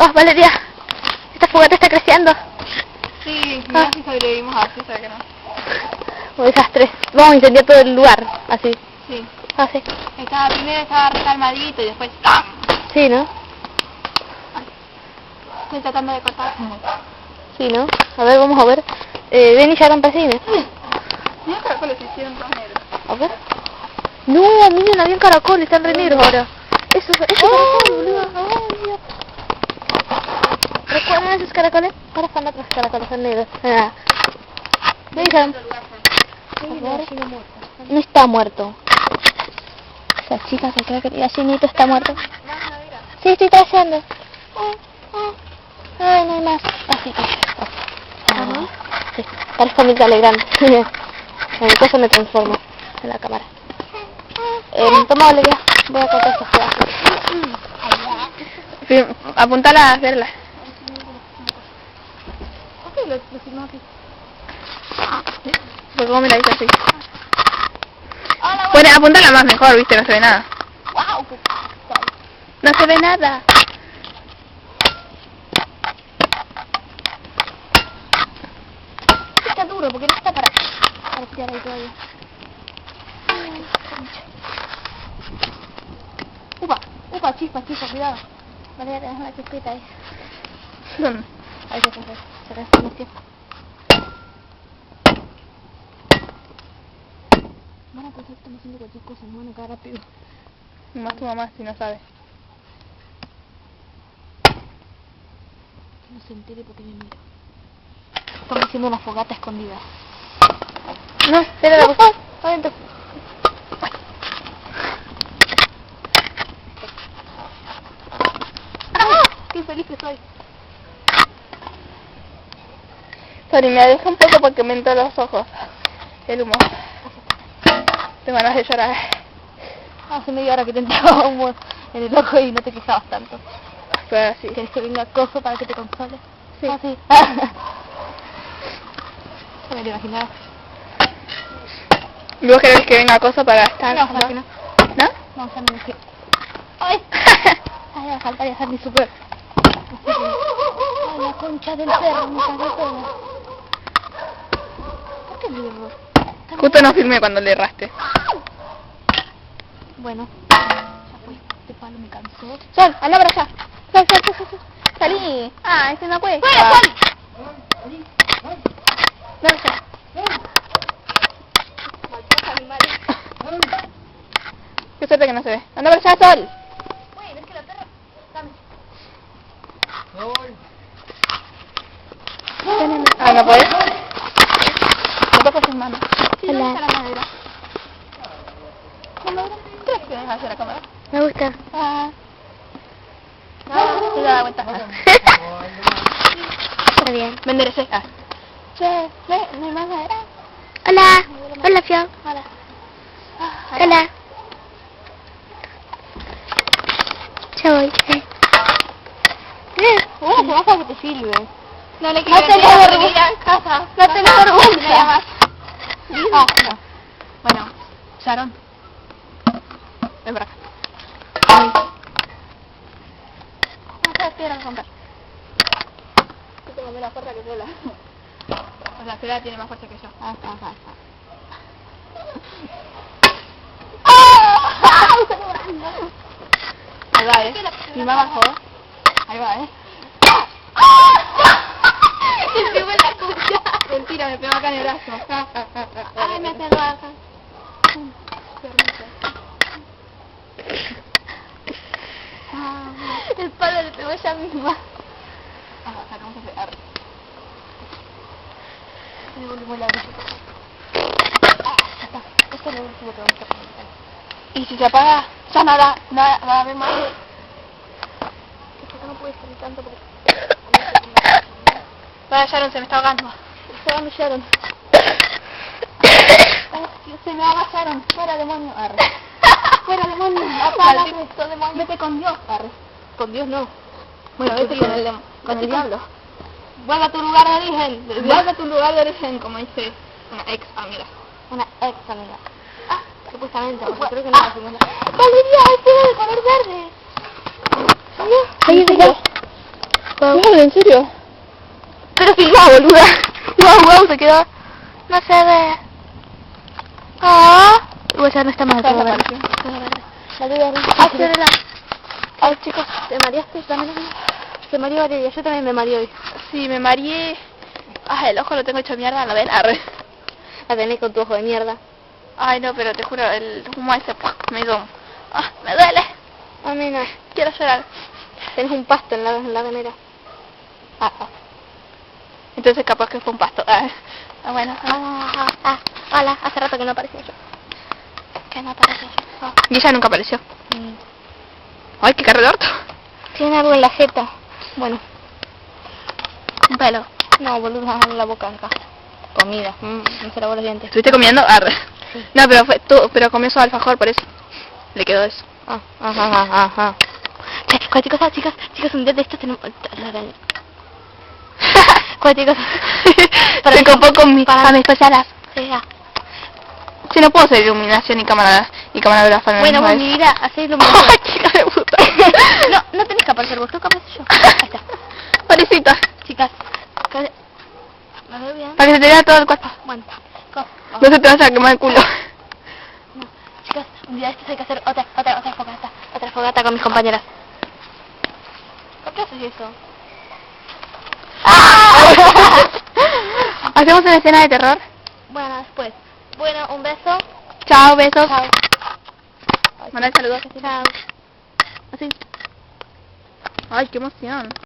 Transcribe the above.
Oh, Valeria, esta fogata está creciendo. Sí, mira si sobrevivimos así, sabe que no. Un desastre. Vamos a incendiar todo el lugar, así. Sí. Así. Primero estaba re calmadito y después ¡pam! Sí, ¿no? Estoy tratando de cortar. Sí, ¿no? A ver, vamos a ver. Ven y ya campesines. Mira caracoles se hicieron todos negros. A ver. No, miren, habían caracoles, están re negros ahora. Eso caracol, boludo. Ay, Dios. ¿Recuerdan esos caracoles? Ahora están otros caracoles, son negros. ¿Qué dicen? No está muerto. Esa chica que creo que el gallinito está muerto. Sí, estoy trayendo. Ay, no hay más. Así que. Sí, parezco Mirta Legrand. En el caso me transformo en la cámara. Toma, Valeria. Voy a cortar estos pedazos. Sí, apuntala a verla. Porque cómo me la dice así. Bueno, apuntala más mejor, viste, no se ve nada. No se ve nada. Está duro porque no está para tirar ahí todavía. Upa, chispa, cuidado. Vale, tenés una chispita ahí. ¿Dónde? Ahí se la información. Van a pensar que estamos haciendo cualquier cosa, no van a caer rápido. Más tu mamá si no sabe. Que no se entere porque me miro. Estamos haciendo una fogata escondida. No, espera la cosa. Adentro. ¡Qué feliz que soy! Sorry, me aleja un poco porque me entró los ojos. El humo. Tengo ganas de llorar. Hace media hora que te entraba humo en el ojo y no te quejabas tanto. Pero así. ¿Querés que venga coso para que te console? Sí. Ah, sí. Ya me lo imaginaba. ¿Y vos querés que venga cosa para estar? No, ojalá que no. ¿No? No, ya me dije. ¡Ay! Ay, me faltaría dejar mi super. Ay, la concha del perro, me cagué toda. ¿Por qué me derró? Justo no filmé cuando le erraste. Bueno, ya fue. Este palo me cansó. Sol, anda para allá. Sol. Salí. Ah, ese no puede. ¡Fuera, Sol! No sé. Malditos animales. Qué suerte que no se ve. Anda para allá, Sol. Bueno, es que la perra... Dame. Ah, ¿no podés? No toques tus manos. Sí, Hola. ¿dónde está la madera? ¿La madera? ¿Qué es que dejas hacer la cámara? Me gusta. Ah. No, te da vuelta. Está bien. Me enderecé. Ah. Che, ¿no hay más madera? Hola, Fio. Hola. Hola. Ya voy. Se baja que te sirve. No le No tenés vergüenza. casa. No tenés vergüenza. más. Ah, no. Bueno, Sharon. Ven para acá. No te espera a comprar. Yo tengo menos fuerza que Cela. O sea, Cela tiene más fuerza que yo. Ahí va, Mi mamá bajó. Ahí va, Te pegó en la concha. Mentira, me pegó acá en el brazo. Ay, me hace baja. El palo le pegó a ella misma. Sacamos ese arre. Me volvimos la orilla. Ya está. Esto es lo último que vamos a comentar. Y si se apaga, ya no va a haber más. No puedes salir tanto porque... Vaya, Sharon, se me está ahogando. Se va a Sharon. Se me va a Sharon. Fuera, demonio. Arre. Fuera, demonio. Apaga. Maldito demonio. Vete con Dios. Arre. Con Dios no. Bueno, vete con el diablo. Vuelve a tu lugar de origen. Vuelve a tu lugar de origen, como dice una ex amiga. Una ex amiga. Supuestamente, porque creo que no la segunda. ¡Valeria! ¡Este es de color verde! Ahí está. Wow. No, ¿en serio? Pero filmá, boluda. Wow, se quedó. No se ve. Ah. Igual ya no está más. Ya Todo verde. desapareció. Todo verde. Valeria, Ah, sí, verdad. Ay, chicos, ¿te mareaste también? Se mareó Valeria, yo también me mareé hoy. Sí, me mareé. Ay, el ojo lo tengo hecho mierda, ¿lo ven? Arre. La tenés con tu ojo de mierda. Ay, no, pero te juro, el humo ese me hizo... Ah, me duele. A mí no. Quiero llorar. Tenés un pasto en la venera. Ah. Entonces capaz que fue un pasto. Bueno. Hola, hace rato que no apareció yo. Que no apareció. Y ella nunca apareció. Ay, qué carro de orto. Tiene algo en la jeta. Bueno. Un pelo. No, boludo, en la boca acá. Comida. No se lavó los dientes. ¿Estuviste comiendo? Arre. Sí. No, pero comió su alfajor, por eso. Le quedó eso. Ajá. Che, cualquier cosa, chicas, un día de estos tenemos... Cualquier cosa. Se copó con mis collaras. Sí, ya. Si no puedo hacer iluminación y camarógrafa en la Bueno, misma vos, vez. mi vida, hacé ¡Ay, iluminación. chica de puta! No tenés que aparecer vos, tengo que aparecer yo. Ahí está. Pobrecita. Chicas, ¿me veo bien? Para que se te vea todo el cuerpo. Bueno, No se te vaya a quemar el culo. no, chicas, un día de estos hay que hacer otra fogata. Otra fogata con mis compañeras. ¿Por qué haces eso? ¿Hacemos una escena de terror? Bueno, después. Bueno, un beso. Chao, besos. Chao. Mandar saludos. Chao. Así. Ay, qué emoción.